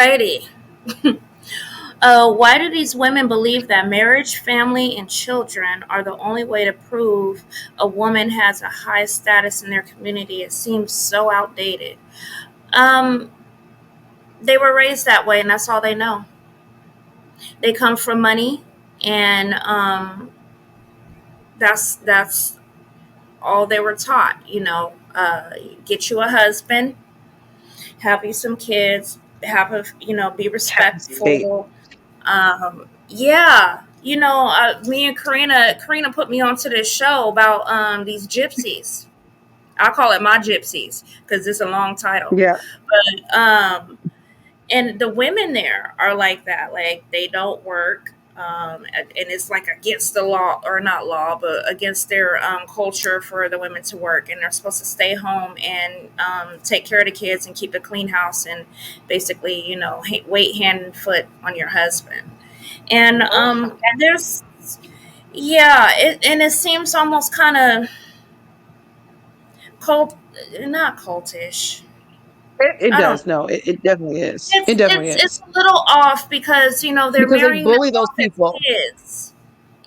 Alrighty. Why do these women believe that marriage, family, and children are the only way to prove a woman has a high status in their community? It seems so outdated. Um, they were raised that way, and that's all they know. They come from money, and that's all they were taught. Get you a husband, have you some kids, have a be State. respectful. Yeah, me and Karina put me onto this show about these gypsies. I call it my gypsies because it's a long title. Yeah. But and the women there are like that. Like they don't work. And it's like against the law, or not law, but against their culture for the women to work, and they're supposed to stay home and take care of the kids and keep a clean house, and basically, wait hand and foot on your husband. And there's yeah, and it seems almost kind of cult, not cultish. It I don't does. know. No, it definitely is. It It's definitely it's it's is. a little off because they're Because they marrying them bully those off as people. kids.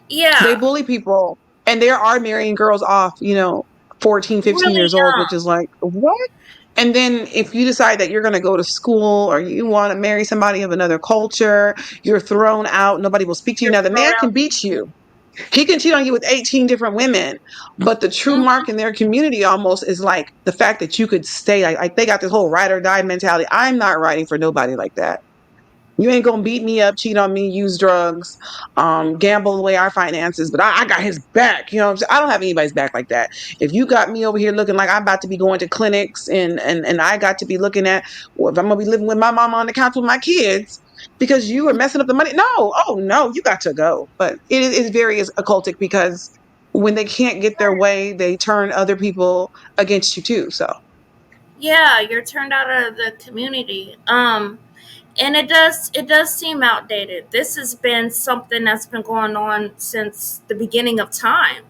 They Yeah, bully people. And they are marrying girls off, 14, 15 really years old, which young. is like, what? And then if you decide that you're going to go to school or you want to marry somebody of another culture, you're thrown out. Nobody will speak to you. You're Now, the thrown man can out. beat you. He can cheat on you with 18 different women. But the true Hmm. mark in their community almost is like the fact that you could stay. Like they got this whole ride or die mentality. I'm not riding for nobody like that. You ain't gonna beat me up, cheat on me, use drugs, gamble away our finances, but I got his back. You know what I'm saying? I don't have anybody's back like that. If you got me over here looking like I'm about to be going to clinics and I got to be looking at, well, if I'm gonna be living with my mama on the couch with my kids because you are messing up the money. No, oh no, you got to go. But it is very occultic because when they can't get their way, they turn other people against you too. So Yeah, you're turned out of the community. And it does seem outdated. This has been something that's been going on since the beginning of time.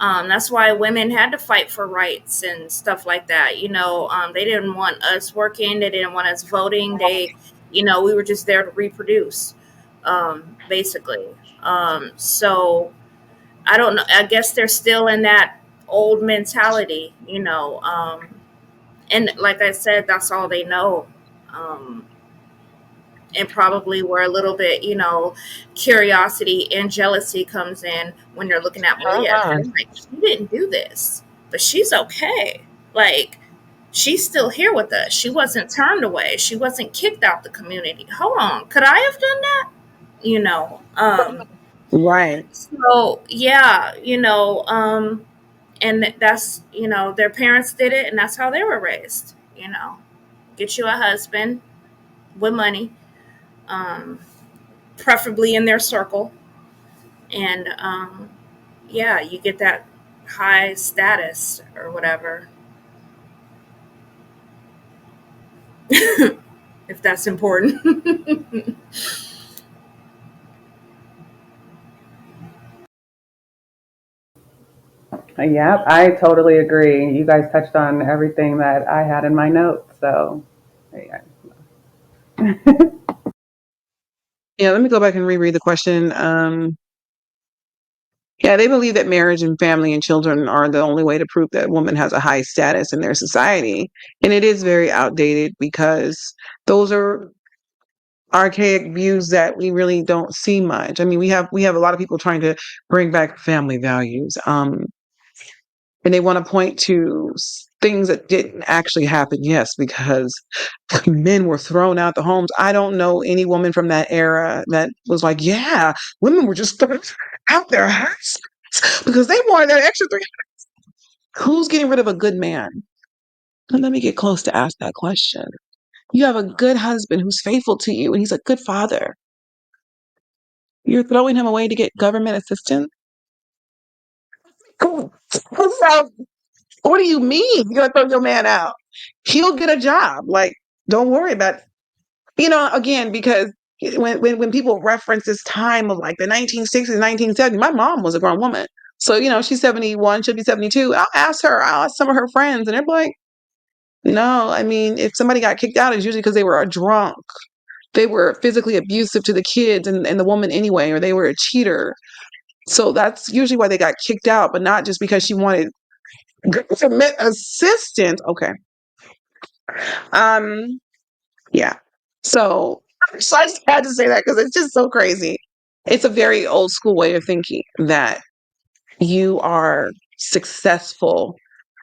That's why women had to fight for rights and stuff like that. They didn't want us working. They didn't want us voting. We were just there to reproduce, basically. So I don't know. I guess they're still in that old mentality, and like I said, that's all they know. Um, and probably where a little bit, curiosity and jealousy comes in when you're looking at Maria, because uh-huh. I'm like, she didn't do this, but she's okay. Like, she's still here with us. She wasn't turned away. She wasn't kicked out the community. Hold on, could I have done that? You know. Right. So yeah, and that's their parents did it, and that's how they were raised. Get you a husband with money, um, preferably in their circle, and yeah, you get that high status or whatever, if that's important. Yeah, I totally agree. You guys touched on everything that I had in my notes. So, yeah. Yeah, let me go back and reread the question. Yeah, they believe that marriage and family and children are the only way to prove that a woman has a high status in their society. And it is very outdated because those are archaic views that we really don't see much. I mean, we have a lot of people trying to bring back family values. And they want to point to things that didn't actually happen. Yes, because men were thrown out the homes. I don't know any woman from that era that was like, yeah, women were just thrown out their houses because they wanted that extra three. Who's getting rid of a good man? And let me get close to ask that question. You have a good husband who's faithful to you and he's a good father. You're throwing him away to get government assistance? Cool. What do you mean? You're gonna throw your man out? He'll get a job. Like, don't worry about it. Again, because when people reference this time of like the 1960s, 1970s, my mom was a grown woman. So, she's 71, she'll be 72. I'll ask some of her friends, and they're like, no, I mean, if somebody got kicked out, it's usually because they were a drunk. they were physically abusive to the kids and the woman anyway, or they were a cheater. So that's usually why they got kicked out, but not just because she wanted government assistance. Okay. Um, yeah. So I just had to say that because it's just so crazy. It's a very old school way of thinking that you are successful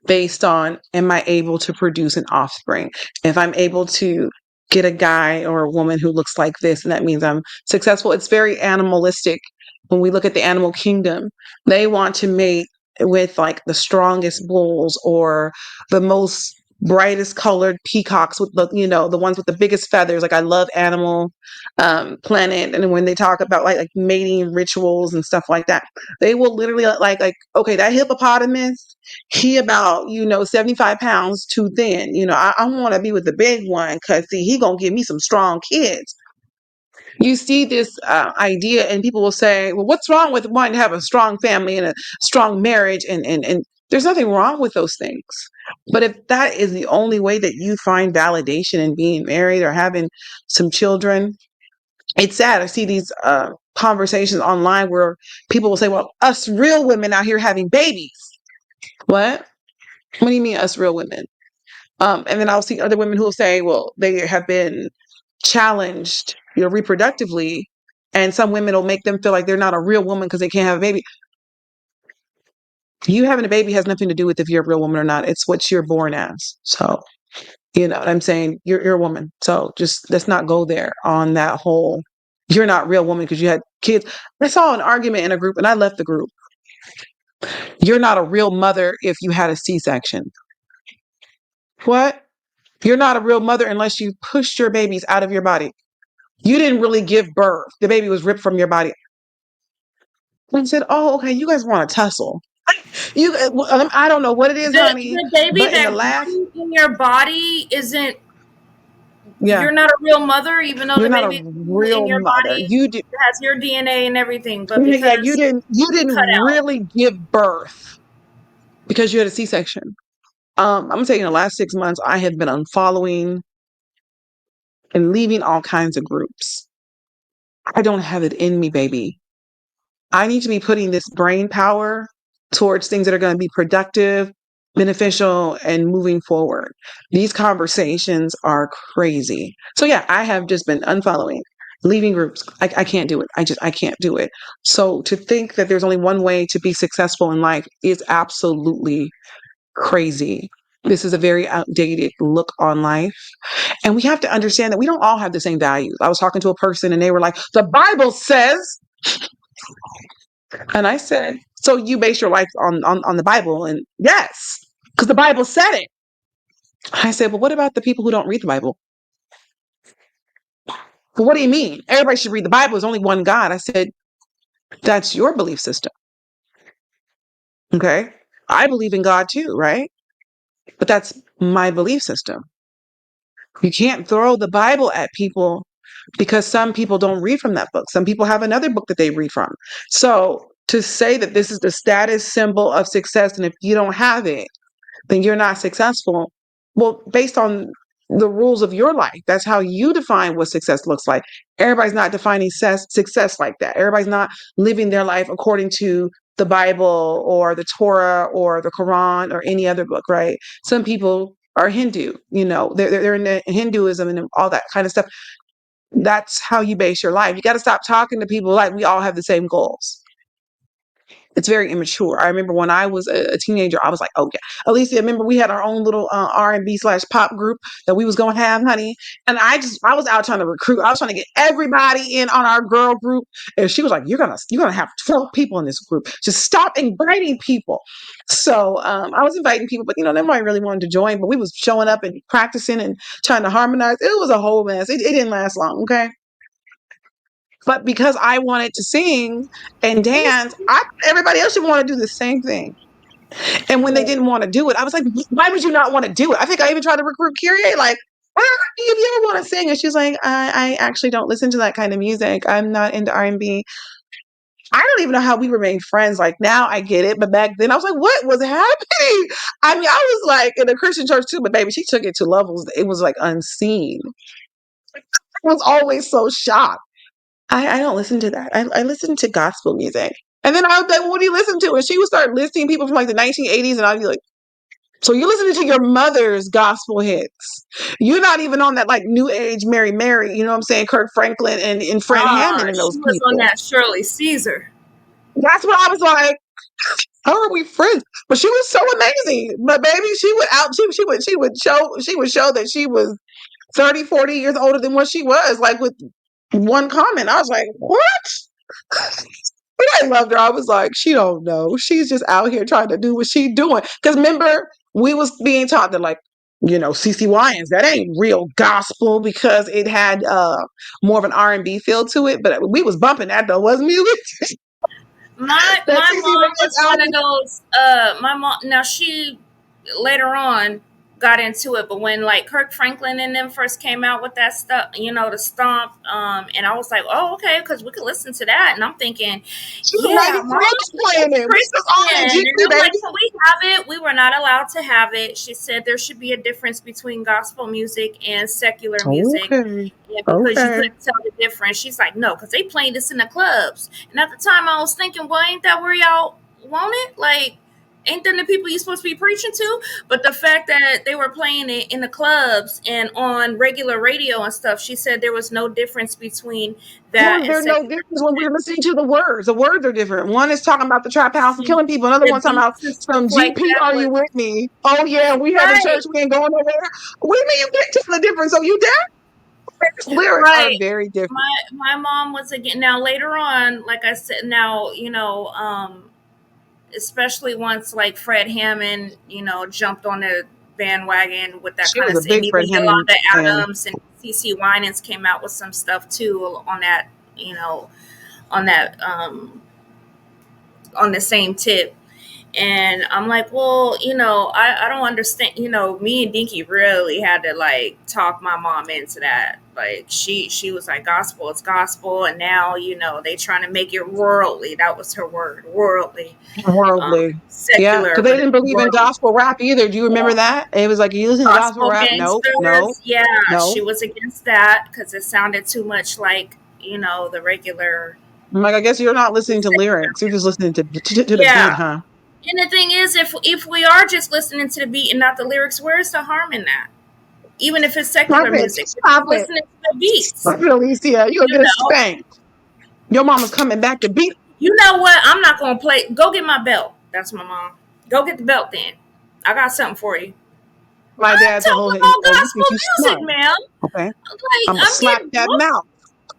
based on, am I able to produce an offspring? If I'm able to get a guy or a woman who looks like this, and that means I'm successful. It's very animalistic. When we look at the animal kingdom, they want to mate with like the strongest bulls or the most brightest colored peacocks with the, the ones with the biggest feathers. Like I love Animal Planet, and when they talk about like mating rituals and stuff like that, they will literally like okay, that hippopotamus, he about 75 pounds too thin. I want to be with the big one because see, he gonna give me some strong kids. You see this idea, and people will say, well, what's wrong with wanting to have a strong family and a strong marriage? And there's nothing wrong with those things. But if that is the only way that you find validation in being married or having some children, it's sad. I see these conversations online where people will say, well, us real women out here having babies. What? What do you mean, us real women? And then I'll see other women who will say, well, they have been challenged, reproductively, and some women will make them feel like they're not a real woman because they can't have a baby. You having a baby has nothing to do with if you're a real woman or not. It's what you're born as. So, you know what I'm saying? You're a woman. So just let's not go there on that whole, you're not a real woman because you had kids. I saw an argument in a group and I left the group. You're not a real mother if you had a C-section. What? You're not a real mother unless you pushed your babies out of your body. You didn't really give birth. The baby was ripped from your body. And said, "Oh, okay, you guys want to tussle. I don't know what it is, honey, The baby but in the that last, grew in your body isn't. yeah, You're not a real mother, even though you're the not a baby grew in real your mother. body You did, has your DNA and everything, but yeah, you because didn't, you you didn't cut out. really give birth because you had a C-section. I'm gonna tell you, in the last 6 months, I have been unfollowing and leaving all kinds of groups. I don't have it in me, baby. I need to be putting this brain power towards things that are going to be productive, beneficial, and moving forward. These conversations are crazy. So yeah, I have just been unfollowing, leaving groups. I can't do it. I can't do it. So to think that there's only one way to be successful in life is absolutely crazy. This is a very outdated look on life. And we have to understand that we don't all have the same values. I was talking to a person and they were like, the Bible says, and I said, so you base your life on the Bible? And yes, because the Bible said it. I said, well, what about the people who don't read the Bible? Well, what do you mean? Everybody should read the Bible. There's only one God. I said, that's your belief system. Okay. I believe in God too, right? But that's my belief system. You can't throw the Bible at people because some people don't read from that book. Some people have another book that they read from. So to say that this is the status symbol of success, and if you don't have it, then you're not successful. Well, based on the rules of your life, that's how you define what success looks like. Everybody's not defining success like that. Everybody's not living their life according to the Bible or the Torah or the Quran or any other book, right? Some people are Hindu, they're into Hinduism and all that kind of stuff. That's how you base your life. You got to stop talking to people like we all have the same goals. It's very immature. I remember when I was a teenager, I was like, "Oh yeah, Alicia." Remember we had our own little R&B/pop group that we was gonna have, honey. And I was out trying to recruit. I was trying to get everybody in on our girl group, and she was like, "You're gonna have 12 people in this group. Just stop inviting people." So I was inviting people, but nobody really wanted to join. But we was showing up and practicing and trying to harmonize. It was a whole mess. It didn't last long. Okay. But because I wanted to sing and dance, everybody else should want to do the same thing. And when they didn't want to do it, I was like, why would you not want to do it? I think I even tried to recruit Kyrie, like, if you ever want to sing? And she's like, I actually don't listen to that kind of music. I'm not into R&B. I don't even know how we remained friends. Like now I get it. But back then I was like, what was happening? I mean, I was like in a Christian church too, but baby, she took it to levels. It was like unseen. was always so shocked. I don't listen to that. I listen to gospel music. And then I would be like, well, what do you listen to? And she would start listing people from like the 1980s, and I'd be like, so you're listening to your mother's gospel hits. You're not even on that like new age Mary, you know what I'm saying? Kirk Franklin and Fred Hammond and She those was on people. that Shirley Caesar. That's what I was like. How are we friends? But she was so amazing. But baby, she would show that she was 30, 40 years older than what she was, like with one comment. I was like, what? But I loved her. I was like, she don't know. She's just out here trying to do what she doing. Because remember, we was being taught that like, CeCe Winans, that ain't real gospel because it had more of an R&B feel to it. But we was bumping that though, wasn't we? My That my CeCe mom Winans was one of album. those. My mom, now she later on got into it, but when like Kirk Franklin and them first came out with that stuff, the stomp, and I was like, oh okay, because we could listen to that, and I'm thinking, She was yeah, mom, 93 playing it. We was on it, Christian, and Gypsy I'm like, baby. can we have it? We were not allowed to have it. She said there should be a difference between gospel music and secular music. Okay. Yeah, because you Okay. couldn't tell the difference. She's like, no, because they playing this in the clubs. And at the time, I was thinking, well, ain't that where y'all want it? Like, ain't them the people you supposed to be preaching to? But the fact that they were playing it in the clubs and on regular radio and stuff, she said there was no difference between that Was and there no secular difference when we were listening to the words? The words are different. One is talking about the trap house and music. killing people. Another The one talking about beats and some stuff like GP. that Are you was with me? Oh yeah, we had the church. right, We ain't going nowhere. What do you mean you can't tell the difference? So you deaf? Lyrics are right. very different. My mom was again. Now later on, like I said, now especially once like Fred Hammond, jumped on the bandwagon with that She kind was of a stuff. And big Fred even Hammond Yolanda fan. Adams and CC Winans came out with some stuff too you know, on that on the same tip. And I'm like, well, I don't understand. Me and Dinky really had to like talk my mom into that. Like she was like, gospel, it's gospel, and now they trying to make it worldly. That was her word, worldly, Worldly. Yeah, secular, because they but didn't believe in worldly. gospel rap either. Do you remember that? It was like, you listen to gospel Gospel rap? No, no, gangsters, yeah, no. she was against that because it sounded too much like the regular, I'm like, I guess you're not listening to secular lyrics. You're just music. listening to the beat, Yeah. huh? And the thing is, if we are just listening to the beat and not the lyrics, where's the harm in that? Even if it's Stop secular it. music, we're Stop just it. listening to the beats. Stop it, Alicia. You'll You get a know, spank. Your mama's coming back to beat you know what? I'm not gonna play. Go get my belt. That's my mom. Go get the belt then. I got something for you. my I ain't dad told talking him, about oh, you gospel think you music, smart. man. Okay. Like I'm going to I'm slap getting that whooped mouth.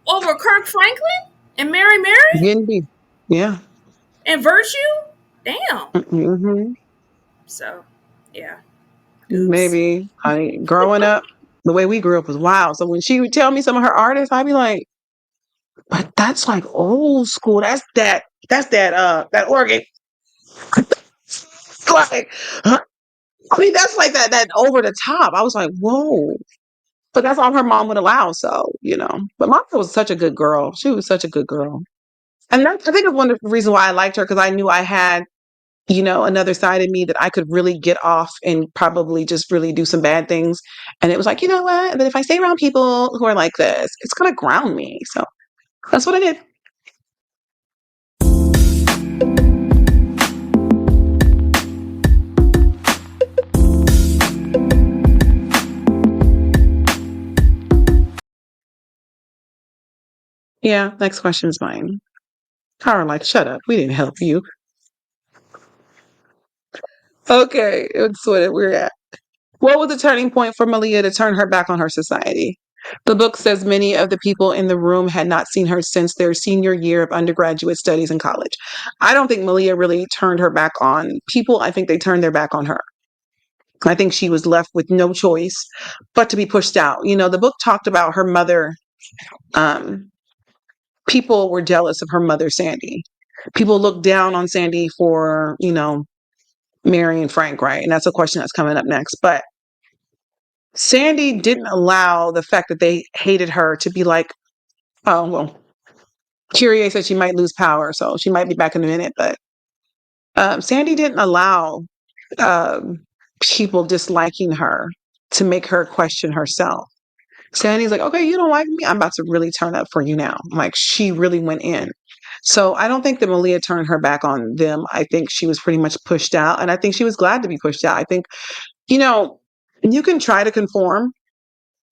over Kirk Franklin and Mary Mary Getting beat. Yeah. and Virtue. Damn. Hmm. So, yeah, oops. Maybe, honey, growing up, the way we grew up was wild. So when she would tell me some of her artists, I'd be like, but that's like old school. That organ. Like, huh? I mean, that's like that over the top. I was like, whoa. But that's all her mom would allow. So. But mom was such a good girl. She was such a good girl. And I think it's one of the reasons why I liked her, because I knew I had, another side of me that I could really get off and probably just really do some bad things. And it was like, you know what? But if I stay around people who are like this, it's going to ground me. So that's what I did. Yeah. Next question is mine. Kara, like, shut up. We didn't help you. Okay. It's what we're at. What was the turning point for Malia to turn her back on her society? The book says many of the people in the room had not seen her since their senior year of undergraduate studies in college. I don't think Malia really turned her back on people. I think they turned their back on her. I think she was left with no choice but to be pushed out. The book talked about her mother. Um, People were jealous of her mother, Sandy. People looked down on Sandy for, Mary and Frank, right? And that's a question that's coming up next. But Sandy didn't allow the fact that they hated her to be like, oh, well, Kyrie said she might lose power, so she might be back in a minute. But Sandy didn't allow um, people disliking her to make her question herself. Sandy's like, okay, you don't like me? I'm about to really turn up for you now. Like, she really went in. So I don't think that Malia turned her back on them. I think she was pretty much pushed out. And I think she was glad to be pushed out. I think, you know, you can try to conform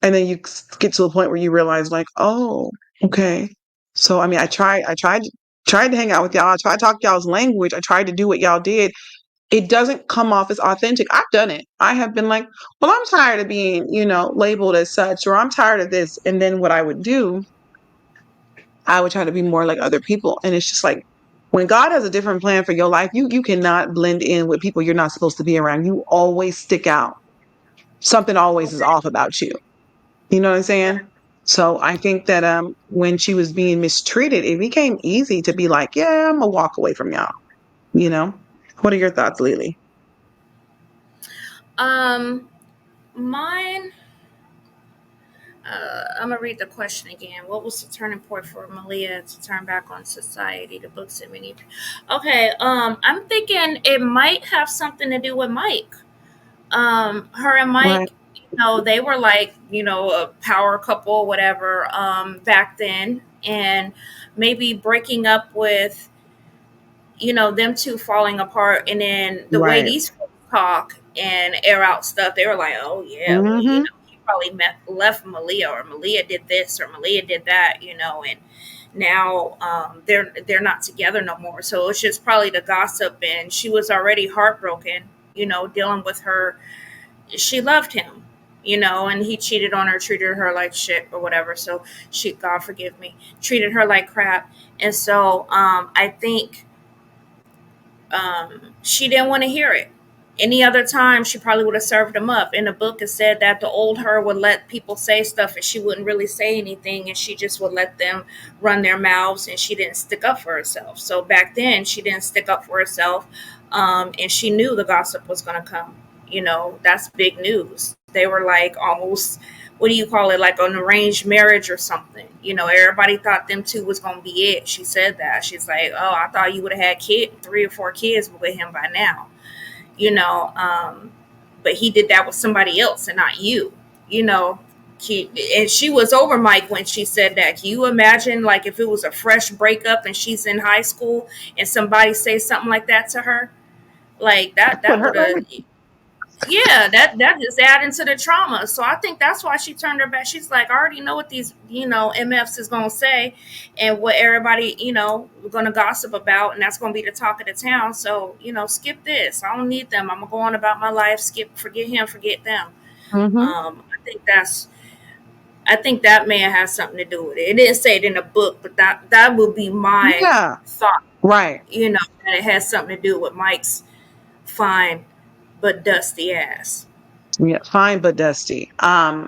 and then you get to a point where you realize, like, oh, okay. So, I mean, tried to hang out with y'all. I tried to talk y'all's language. I tried to do what y'all did. It doesn't come off as authentic. I've done it. I have been like, well, I'm tired of being, labeled as such, or I'm tired of this. And then what I would do, I would try to be more like other people. And it's just like, when God has a different plan for your life, you cannot blend in with people you're not supposed to be around. You always stick out. Something always is off about you. You know what I'm saying? So I think that when she was being mistreated, it became easy to be like, yeah, I'm gonna walk away from y'all. You know? What are your thoughts, Lily? Mine. I'm gonna read the question again. What was the turning point for Malia to turn back on society? The books that many. Okay. I'm thinking it might have something to do with Mike. Her and Right. Mike, they were like, a power couple, whatever, back then, and maybe breaking up with, them two falling apart, and then the way Right. these folks talk and air out stuff, they were like, oh yeah, well, Mm-hmm. he probably left Malia, or Malia did this, or Malia did that, and now they're not together no more. So it's just probably the gossip, and she was already heartbroken, dealing with her. She loved him, and he cheated on her, treated her like shit or whatever. So she, God forgive me, treated her like crap. And so I think she didn't want to hear it. Any other time, she probably would have served him up. In the book, it said that the old her would let people say stuff and she wouldn't really say anything, and she just would let them run their mouths, and she didn't stick up for herself. So back then, she didn't stick up for herself, and she knew the gossip was going to come. That's big news. They were like almost, what do you call it, like an arranged marriage or something. Everybody thought them two was gonna be it. She said that. She's like, oh, I thought you would have had 3 or 4 kids with him by now. you know but he did that with somebody else and not you. you know and she was over Mike when she said that. Can you imagine, like, if it was a fresh breakup and she's in high school and somebody says something like that to her? Like What that hurt would my have, yeah, that just add into the trauma. So I think that's why she turned her back. She's like, I already know what these, MFs is gonna say, and what everybody, gonna gossip about, and that's gonna be the talk of the town. So, skip this. I don't need them. I'm gonna go on about my life. Forget him, forget them. Mm-hmm. I think that man has something to do with it. It didn't say it in the book, but that would be my Yeah. thought. Right. That it has something to do with Mike's fine but dusty ass. Yeah. Fine but dusty. I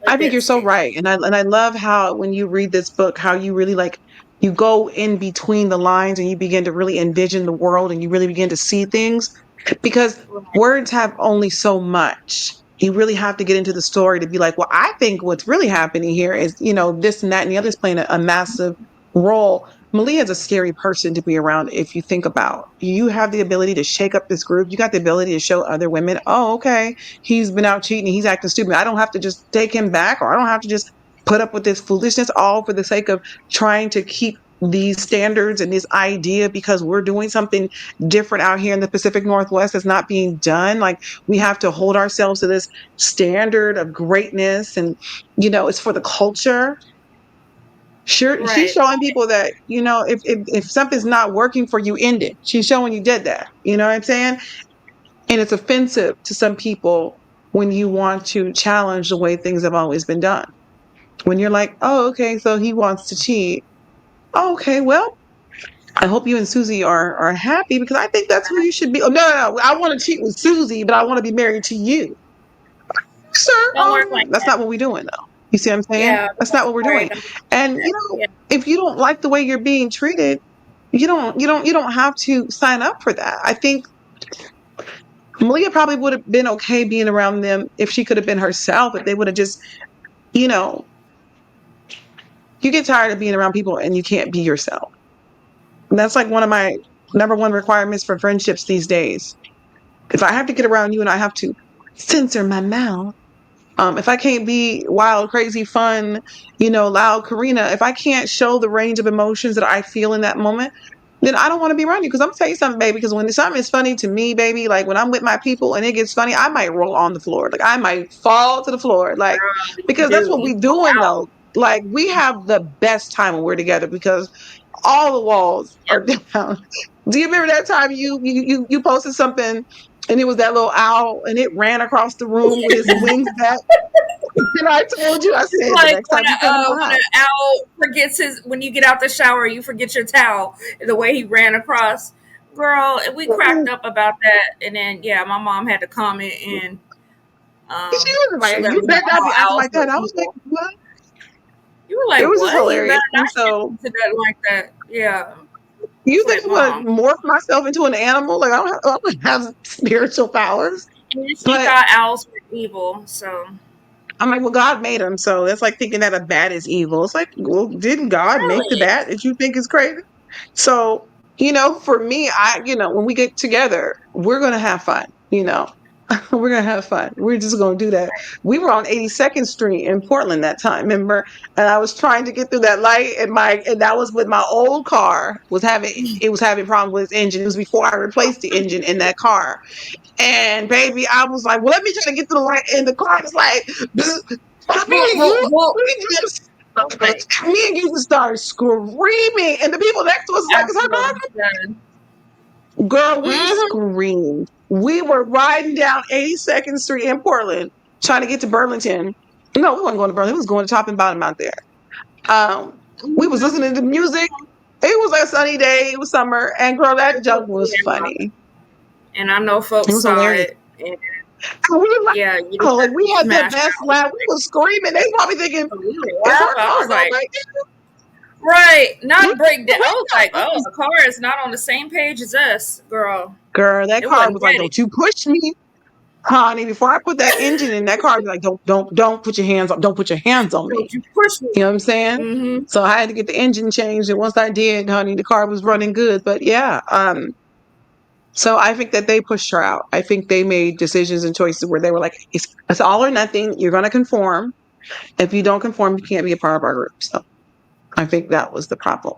But think you're so dusty. right. And I love how when you read this book, how you really like you go in between the lines and you begin to really envision the world and you really begin to see things because Right. words have only so much. You really have to get into the story to be like, well, I think what's really happening here is, this and that and the other is playing a massive role. Malia is a scary person to be around if you think about. You have the ability to shake up this group. You got the ability to show other women, oh, okay, he's been out cheating, he's acting stupid. I don't have to just take him back, or I don't have to just put up with this foolishness all for the sake of trying to keep these standards and this idea because we're doing something different out here in the Pacific Northwest that's not being done. Like, we have to hold ourselves to this standard of greatness, and it's for the culture. Sure, she's Right. showing people that, if something's not working for you, end it. She's showing you did that. You know what I'm saying? And it's offensive to some people when you want to challenge the way things have always been done. When you're like, oh, okay, so he wants to cheat. Oh, okay, well, I hope you and Susie are happy because I think that's who you should be. Oh, no, I want to cheat with Susie, but I want to be married to you. Sir, Don't work like that's that. not what we're doing, though. You see what I'm saying? Yeah. That's not what we're Sorry. doing. Don't do And that. Yeah. if you don't like the way you're being treated, you don't have to sign up for that. I think Malia probably would have been okay being around them if she could have been herself, if they would have just, you know, you get tired of being around people and you can't be yourself. And that's like one of my number one requirements for friendships these days. If I have to get around you and I have to censor my mouth, If I can't be wild, crazy, fun, loud Karina, if I can't show the range of emotions that I feel in that moment, then I don't want to be around you. Because I'm gonna tell you something, baby. Because when something is funny to me, baby, like when I'm with my people and it gets funny, I might roll on the floor. Like I might fall to the floor. Like You because that's do. what You we go doing out. though. Like we have the best time when we're together because all the walls are down. Do you remember that time you posted something and it was that little owl and it ran across the room with its wings back? And I told you, I It's said the like next time you come in my when house. an owl forgets when you get out the shower, you forget your towel. The way he ran across, girl, and we cracked up about that. And then yeah, my mom had to comment and She was she like, let you me know better not be how acting owls like were that. I was like, evil. what? You were It like, was just what? You better hilarious. And not get so into that like that. Yeah, I you was think like, I'm gonna mom. morph myself into an animal? Like I don't have spiritual powers. And then she But thought owls were evil, so I'm like, well, God made them, so that's like thinking that a bat is evil. It's like, well, didn't God make the really, bat that you think is crazy? So, for me, when we get together, we're gonna have fun. We're gonna have fun. We're just gonna do that. We were on 82nd Street in Portland that time, remember? And I was trying to get through that light, and that was with my old car was having problems with its engine. It was before I replaced the engine in that car. And baby, I was like, well, let me try to get to the light. And the car was like, well, me and well, you, well, okay. me and you just started screaming. And the people next to us was like, is her After car? I'm done. Girl, we Mm-hmm. screamed. We were riding down 82nd Street in Portland, trying to get to Burlington. No, we weren't going to Burlington. We was going to Top and Bottom out there. Um, we was Mm-hmm. listening to music. It was like a sunny day. It was summer. And girl, that It was, junk was yeah. funny. And I know It folks was saw hilarious. it. And And we were like, yeah, you oh, like deserve we to had the smash best out. laugh. We was screaming. They probably thinking, So we were is laugh. her I car was gonna like, break right, down? not break down. I was like, It oh, was the car is not on the same page as us, girl. Girl, that It car wasn't was like, ready. don't you push me, honey. Before I put that engine in, that car was like, don't put your hands on, don't put your hands on me. Don't you push me. You know what I'm saying? Mm-hmm. So I had to get the engine changed, and once I did, honey, the car was running good. But yeah, so I think that they pushed her out. I think they made decisions and choices where they were like, it's all or nothing. You're going to conform. If you don't conform, you can't be a part of our group. So I think that was the problem.